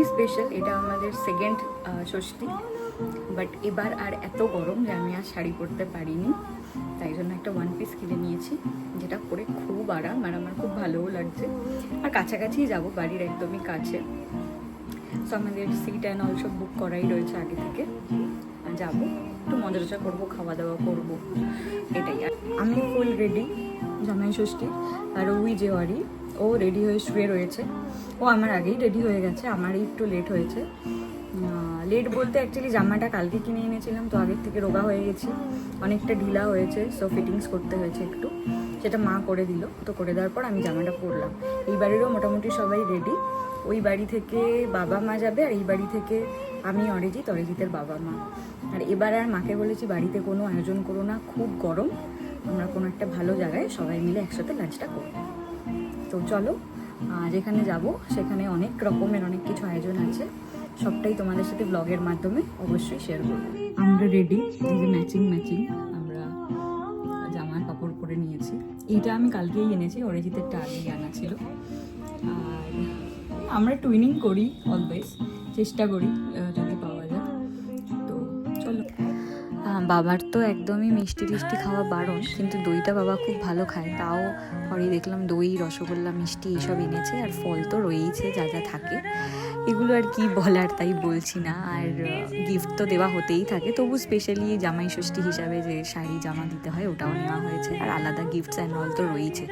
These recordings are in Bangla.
খুবই স্পেশাল। এটা আমাদের সেকেন্ড ষষ্ঠী, বাট এবার আর এত গরম যে আমি আর শাড়ি পরতে পারিনি, তাই জন্য একটা ওয়ান পিস কিনে নিয়েছি, যেটা পরে খুব আরাম আর আমার খুব ভালোও লাগছে। আর কাছাকাছিই যাব, বাড়ির একদমই কাছে। সো আমাদের সিট অ্যান্ড অল সব বুক করাই রয়েছে আগে থেকে। যাবো, একটু মজা টজা করবো, খাওয়া দাওয়া করবো, এটাই। আর আমি ফুল রেডি জামাই ষষ্ঠী। আর ওই যে ও রেডি হয়ে শুয়ে রয়েছে। ও আমার আগেই রেডি হয়ে গেছে, আমারই একটু লেট হয়েছে। লেট বলতে অ্যাকচুয়ালি জামাটা কালকে কিনে এনেছিলাম, তো আগের থেকে রোগা হয়ে গেছি, অনেকটা ঢিলা হয়েছে, সো ফিটিংস করতে হয়েছে একটু। সেটা মা করে দিল, তো করে দেওয়ার পর আমি জামাটা পরলাম। এই বাড়িরও মোটামুটি সবাই রেডি। ওই বাড়ি থেকে বাবা মা যাবে, আর এই বাড়ি থেকে আমি অরিজিতের বাবা মা। আর এবার আর মাকে বলেছি বাড়িতে কোনো আয়োজন করো না, খুব গরম, আমরা কোনো একটা ভালো জায়গায় সবাই মিলে একসাথে লাঞ্চটা করব। তো চলো, যেখানে যাব সেখানে অনেক রকমের অনেক কিছু আয়োজন আছে, সবটাই তোমাদের সাথে ব্লগের মাধ্যমে অবশ্যই শেয়ার করব। আমরা রেডি, এই যে ম্যাচিং আমরা জামার কাপড় পরে নিয়েছি। এইটা আমি কালকেই এনেছি, অরিজিতেরটা আগেই আনা ছিল। আর আমরা টুইনিং করি অলওয়েজ, চেষ্টা করি যদি পাওয়া যায়। তো চলো। বাবার তো একদমই মিষ্টি টিষ্টি খাওয়া বারণ, কিন্তু দইটা বাবা খুব ভালো খায়, তাও পরে দেখলাম দই, রসগোল্লা, মিষ্টি এইসব এনেছে। আর ফল তো রয়েইছে, যা যা থাকে এগুলো আর কি বলার, তাই বলছি না। আর গিফট তো দেওয়া হতেই থাকে, তবু স্পেশালি জামাই ষষ্ঠী হিসাবে যে শাড়ি জামা দিতে হয় ওটাও নেওয়া হয়েছে। আর আলাদা গিফটস অ্যান্ড অল তো রয়েছে,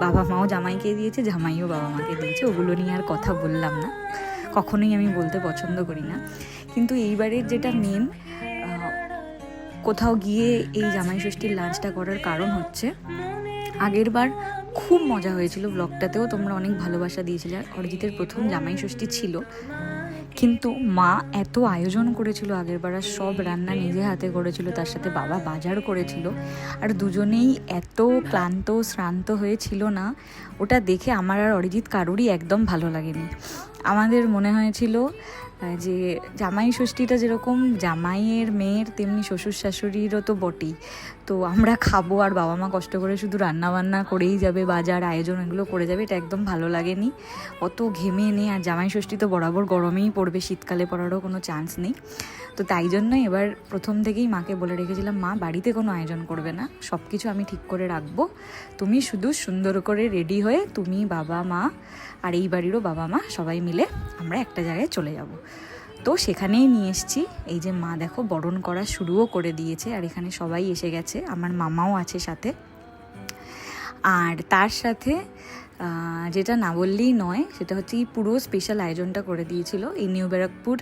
বাবা মাও জামাইকে দিয়েছে, জামাইও বাবা মাকে দিয়েছে, ওগুলো নিয়ে আর কথা বললাম না, কখনোই আমি বলতে পছন্দ করি না। কিন্তু এইবারের যেটা মেন, কোথাও গিয়ে এই জামাই ষষ্ঠীর লাঞ্চটা করার কারণ হচ্ছে, আগের বার খুব মজা হয়েছিল, ব্লগটাতেও তোমরা অনেক ভালোবাসা দিয়েছিলে। অরিজিতের প্রথম জামাই ষষ্ঠী ছিল, কিন্তু মা এত আয়োজন করেছিল আগের বার, সব রান্না নিজে হাতে করেছিল, তার সাথে বাবা বাজার করেছিল। আর দুজনেই এত ক্লান্ত শ্রান্ত হয়েছিল না, ওটা দেখে আমার আর অরিজিৎ কারোরই একদম ভালো লাগেনি। আমাদের মনে হয়েছিল যে জামাই ষষ্ঠীটা যেরকম জামাইয়ের মেয়ের, তেমনি শ্বশুর শাশুড়িরও তো বটেই। তো আমরা খাবো আর বাবা মা কষ্ট করে শুধু রান্না বান্না করেই যাবে, বাজার আয়োজন এগুলো করে যাবে, এটা একদম ভালো লাগেনি। অত ঘেমে নেই, আর জামাই ষষ্ঠী তো বরাবর গরমেই পড়বে, শীতকালে পড়ারও কোনো চান্স নেই। তো তাই জন্যই এবার প্রথম থেকেই মাকে বলে রেখেছিলাম, মা বাড়িতে কোনো আয়োজন করবে না, সব কিছু আমি ঠিক করে রাখবো, তুমি শুধু সুন্দর করে রেডি হয়ে তুমি, বাবা মা আর এই বাড়িরও বাবা মা সবাই মিলে আমরা একটা জায়গায় চলে যাব। তো সেখানেই নিয়ে এসেছি। এই যে মা দেখো বরণ করা শুরুও করে দিয়েছে, আর এখানে সবাই এসে গেছে, আমার মামাও আছে সাথে। আর তার সাথে যেটা না বললেই নয়, সেটা হচ্ছে এই পুরো স্পেশাল আয়োজনটা করে দিয়েছিল এই নিউ ব্যারাকপুর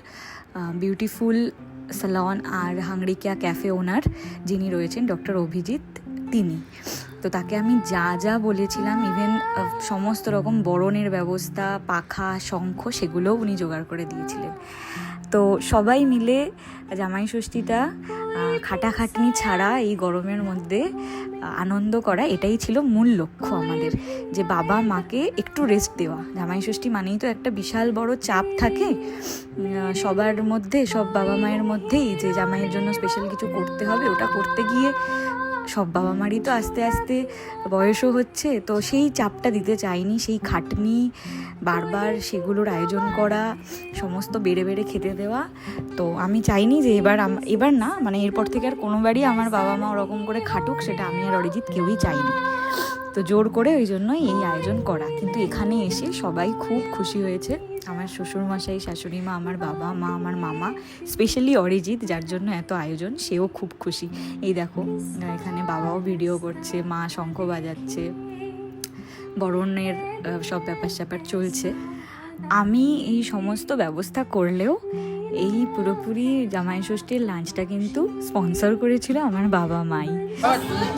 বিউটিফুল স্যালন আর হাংরিকিয়া ক্যাফে ওনার যিনি রয়েছেন, ডক্টর অভিজিৎ, তিনি। তো তাকে আমি যা যা বলেছিলাম, ইভেন সমস্ত রকম বরণের ব্যবস্থা, পাখা, শঙ্খ, সেগুলোও উনি জোগাড় করে দিয়েছিলেন। তো সবাই মিলে জামাই ষষ্ঠীটা খাটাখাটনি ছাড়া এই গরমের মধ্যে আনন্দ করা, এটাই ছিল মূল লক্ষ্য আমাদের, যে বাবা মাকে একটু রেস্ট দেওয়া। জামাই ষষ্ঠী মানেই তো একটা বিশাল বড় চাপ থাকে সবার মধ্যে, সব বাবা মায়ের মধ্যেই, যে জামাইয়ের জন্য স্পেশাল কিছু করতে হবে, ওটা করতে গিয়ে সব বাবা মারই তো আস্তে আস্তে বয়সও হচ্ছে, তো সেই চাপটা দিতে চাইনি, সেই খাটনি বারবার সেগুলোর আয়োজন করা, সমস্ত বেড়ে বেড়ে খেতে দেওয়া। তো আমি চাইনি যে এবার না, মানে এরপর থেকে আর কোনোবারই আমার বাবা মা ওরকম করে খাটুক, সেটা আমি আর অরিজিৎ কেউই চাইনি। তো জোর করে ওই জন্যই এই আয়োজন করা। কিন্তু এখানে এসে সবাই খুব খুশি হয়েছে, আমার শ্বশুরমশাই, শাশুড়ি মা, আমার বাবা মা, আমার মামা, স্পেশালি অরিজিৎ যার জন্য এত আয়োজন, সেও খুব খুশি। এই দেখো এখানে বাবাও ভিডিও করছে, মা শঙ্খ বাজাচ্ছে, বরণের সব ব্যাপার স্যাপার চলছে। আমি এই সমস্ত ব্যবস্থা করলেও এই পুরোপুরি জামাই ষষ্ঠীর লাঞ্চটা কিন্তু স্পন্সর করেছিল আমার বাবা মাই।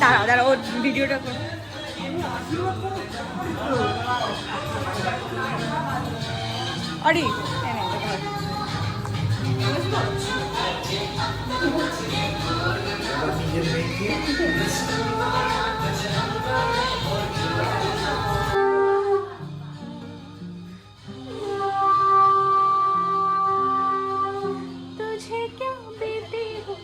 দাঁড়া ওর ভিডিওটা করো। अरे तुझे क्यों देती हूँ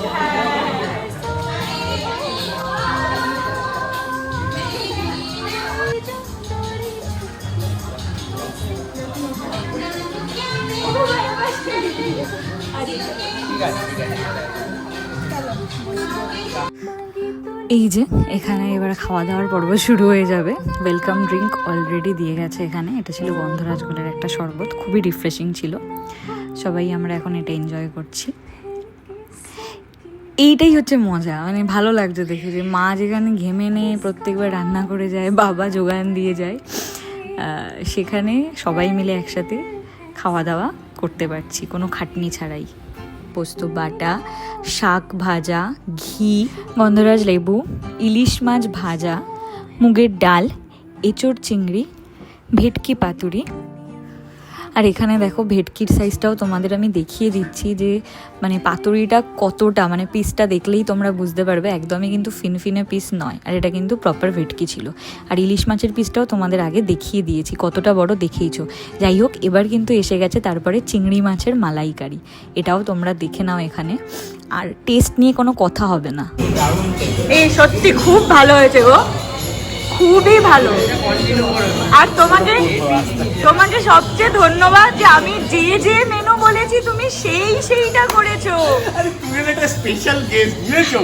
Hi. এই যে এখানে এবার খাওয়া দাওয়ার পর্ব শুরু হয়ে যাবে। ওয়েলকাম ড্রিঙ্ক অলরেডি দিয়ে গেছে এখানে। এটা ছিল গন্ধরাজগুলের একটা শরবত, খুবই রিফ্রেশিং ছিল। সবাই আমরা এখন এটা এনজয় করছি। এইটাই হচ্ছে মজা, মানে ভালো লাগছে দেখে যে মা যেখানে ঘেমে নিয়ে প্রত্যেকবার রান্না করে যায়, বাবা যোগান দিয়ে যায়, সেখানে সবাই মিলে একসাথে খাওয়া দাওয়া করতে পারছি কোনো খাটনি ছাড়াই। পোস্ত বাটা, শাক ভাজা, ঘি, গন্ধরাজ লেবু, ইলিশ মাছ ভাজা, মুগের ডাল, এঁচোড় চিংড়ি, ভেটকি পাতুরি। আর এখানে দেখো ভেটকির সাইজটাও তোমাদের আমি দেখিয়ে দিচ্ছি যে মানে পাতুরিটা কতটা, মানে পিসটা দেখলেই তোমরা বুঝতে পারবে, একদমই কিন্তু ফিনফিনে পিস নয়। আর এটা কিন্তু প্রপার ভেটকি ছিল। আর ইলিশ মাছের পিসটাও তোমাদের আগে দেখিয়ে দিয়েছি, কতটা বড় দেখেইছো। যাই হোক, এবার কিন্তু এসে গেছে তারপরে চিংড়ি মাছের মালাইকারি, এটাও তোমরা দেখে নাও এখানে। আর টেস্ট নিয়ে কোনো কথা হবে না। এই সত্যি খুব ভালো হয়েছে গো, খুবই ভালো। আর তোমাকে সবচেয়ে ধন্যবাদ যে আমি যে মেনু বলেছি তুমি সেইটা করেছো। আরে তুমি একটা স্পেশাল গেস্ট বুঝেছো?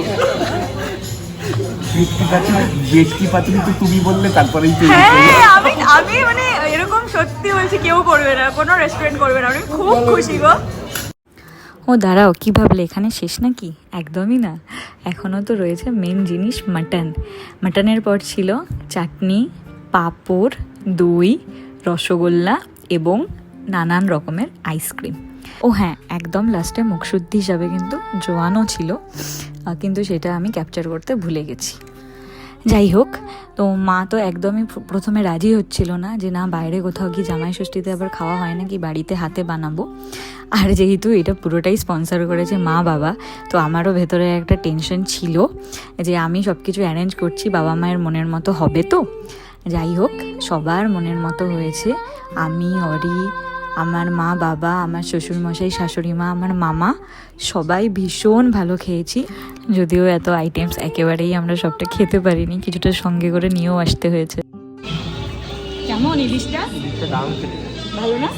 ভেটকি পাতুরি তো তুমি বললে, তারপরেই তো। হ্যাঁ, আমি মানে এরকম সত্যি বলছি, কেউ করবে না, কোনো রেস্টুরেন্ট করবে না। আমি খুব খুশি গো। ও দাঁড়াও, কী ভাবলে এখানে শেষ নাকি? একদমই না, এখনও তো রয়েছে মেন জিনিস মাটন। মাটনের পর ছিল চাটনি, পাঁপড়, দই, রসগোল্লা এবং নানান রকমের আইসক্রিম। ও হ্যাঁ, একদম লাস্টে মুখশুদ্ধি হিসাবে কিন্তু জোয়ানও ছিল, কিন্তু সেটা আমি ক্যাপচার করতে ভুলে গেছি। যাই হোক, তো মা তো একদমই প্রথমে রাজি হচ্ছিল না যে না, বাইরে কোথাও কি জামাই ষষ্ঠীতে আবার খাওয়া হয় না কি, বাড়িতে হাতে বানাবো। আর যেহেতু এটা পুরোটাই স্পন্সর করেছে মা বাবা, তো আমারও ভেতরে একটা টেনশন ছিল যে আমি সব কিছু অ্যারেঞ্জ করছি, বাবা মায়ের মনের মতো হবে তো। যাই হোক, সবার মনের মতো হয়েছে। আমি, অরি, আমার মা বাবা, আমার শ্বশুরমশাই, শাশুড়ি মা, আমার মামা, সবাই ভীষণ ভালো খেয়েছি। যদিও এত আইটেমস একেবারেই আমরা সবটা খেতে পারিনি, কিছুটা সঙ্গে করে নিয়েও আসতে হয়েছে। কেমন ইলিশটা? ভালো না?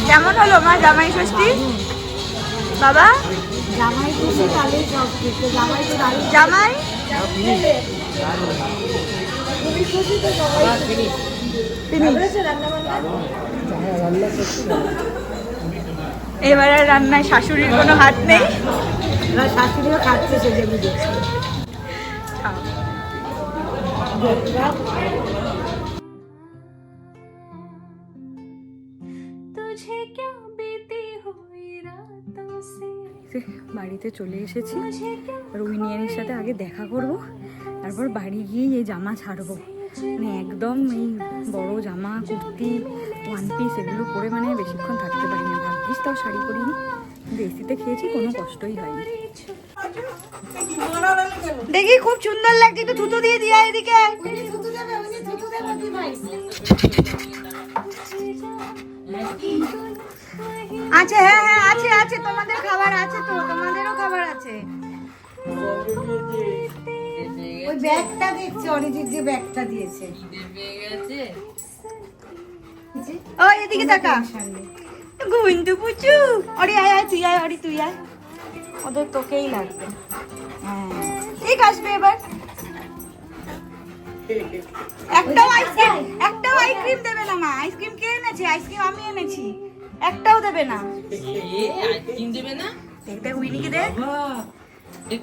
কেমন হলো মা জামাই ষষ্ঠী? বাবা জামাই খুশি তাহলে সব কিছু, জামাই তো দারুণ। জামাই তুমি খুশি তো সবাই খুশি। রান্না বান্না এবার আর রান্নায় শাশুড়ির কোনো হাত নেই। শাশুড়িও খাচ্ছে, সেটা আমি দেখছি। বাড়িতে চলে এসেছি, রুইনিয়ানের সাথে আগে দেখা করব, তারপর বাড়ি গিয়েই এই জামা ছাড়বো। মানে একদম এই বড় জামা, কুর্তি, ওয়ান পিস এগুলো পরে মানে বেশিক্ষণ থাকতে পারি না। ভাগ্যিস তাও শাড়ি পরিনি, কিন্তু এসিতে খেয়েছি, কোনো কষ্টই হয়নি। দেখি খুব সুন্দর লাগছে, একটু থুতু দিয়ে দিয়া এদিকে। আছে, হ্যাঁ হ্যাঁ আছে আছে, তোমাদের খাবার আছে তো, তোমাদেরও খাবার আছে। ওই ব্যাগটা দেখছি, অরিজিৎ যে ব্যাগটা দিয়েছে। ও এদিকে তাকা, গুইন্দু পুচু। অরি আয় আয়, তুই আয়, অরি তুই আয়, ওদের তোকেই লাগবে। হ্যাঁ ঠিক আসবে এবার। একটাও আইসক্রিম দেবে না মা। আইসক্রিম কে এনেছে? আইসক্রিম আমি এনেছি, একটাও দেবে না। আইসক্রিম দেবে না? দেখ উইনিকে দেখ।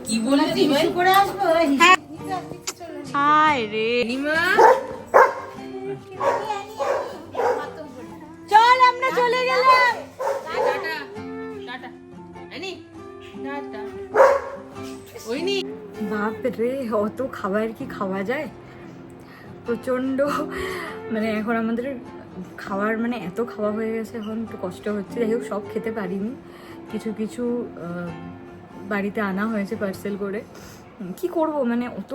কি বলে দিবে করে আসবো। হায় রে নিমা, চল আমরা চলে গেলাম। টাটা টাটা আনি টাটা। ওইনি বাপ রে, অত খাবার কি খাওয়া যায়? প্রচণ্ড মানে এখন আমাদের খাওয়ার মানে এত খাওয়া হয়ে গেছে, এখন একটু কষ্ট হচ্ছে। যাই হোক, সব খেতে পারিনি, কিছু কিছু বাড়িতে আনা হয়েছে পার্সেল করে। কি করব, মানে অত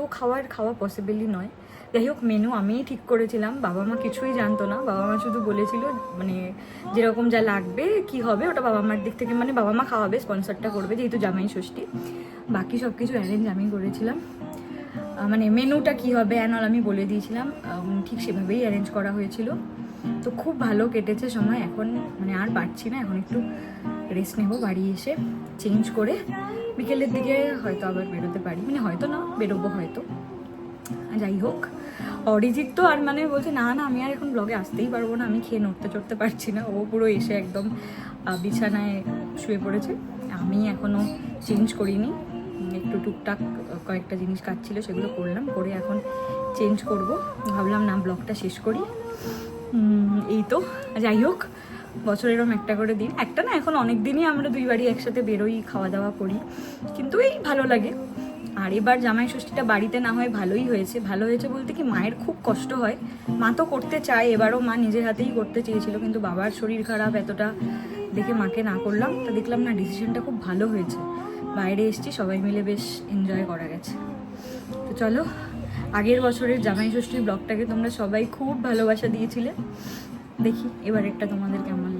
খাওয়া পসিবলই নয়। যাই হোক মেনু আমিই ঠিক করেছিলাম, বাবা মা কিছুই জানতো না। বাবা মা শুধু বলেছিল মানে যেরকম যা লাগবে কি হবে ওটা বাবা মার দিক থেকে, মানে বাবা মা খাওয়াবে, স্পন্সরটা করবে যেহেতু জামাই ষষ্ঠী। বাকি সব কিছু অ্যারেঞ্জ আমি করেছিলাম, মানে মেনুটা কি হবে অ্যানল আমি বলে দিয়েছিলাম, ঠিক সেভাবেই অ্যারেঞ্জ করা হয়েছিল। তো খুব ভালো কেটেছে সময়। এখন মানে আর পারছি না, এখন একটু রেস্ট নেবো, বাড়ি এসে চেঞ্জ করে বিকেলের দিকে হয়তো আবার বেরোতে পারি, মানে হয়তো না বেরোবো হয়তো। যাই হোক, অরিজিৎ তো আর মানে বলছে না না আমি আর এখন ব্লগে আসতেই পারবো না, আমি খেয়ে নড়তে চড়তে পারছি না। ও পুরো এসে একদম বিছানায় শুয়ে পড়েছে। আমি এখনও চেঞ্জ করিনি, একটু টুকটাক কয়েকটা জিনিস কাজ ছিল সেগুলো করলাম, করে এখন চেঞ্জ করব। ভাবলাম না ব্লগটা শেষ করি। এই তো, যাই হোক বছর এরকম একটা করে দিন, একটা না এখন অনেক দিনই আমরা দুই বাড়ি একসাথে বেরোই, খাওয়া দাওয়া করি, কিন্তু এই ভালো লাগে। আর এবার জামাই ষষ্ঠীটা বাড়িতে না হয় ভালোই হয়েছে। ভালো হয়েছে বলতে কি মায়ের খুব কষ্ট হয়, মা তো করতে চায়, এবারও মা নিজের হাতেই করতে চেয়েছিল, কিন্তু বাবার শরীর খারাপ এতটা দেখে মাকে না করলাম। তা দেখলাম না ডিসিশনটা খুব ভালো হয়েছে, বাইরে এসেছি সবাই মিলে বেশ এনজয় করা গেছে। তো চলো, আগের বছরের জামাই ষষ্ঠীর ব্লগটাকে তোমরা সবাই খুব ভালোবাসা দিয়েছিলে, দেখি এবার একটা তোমাদের কেমন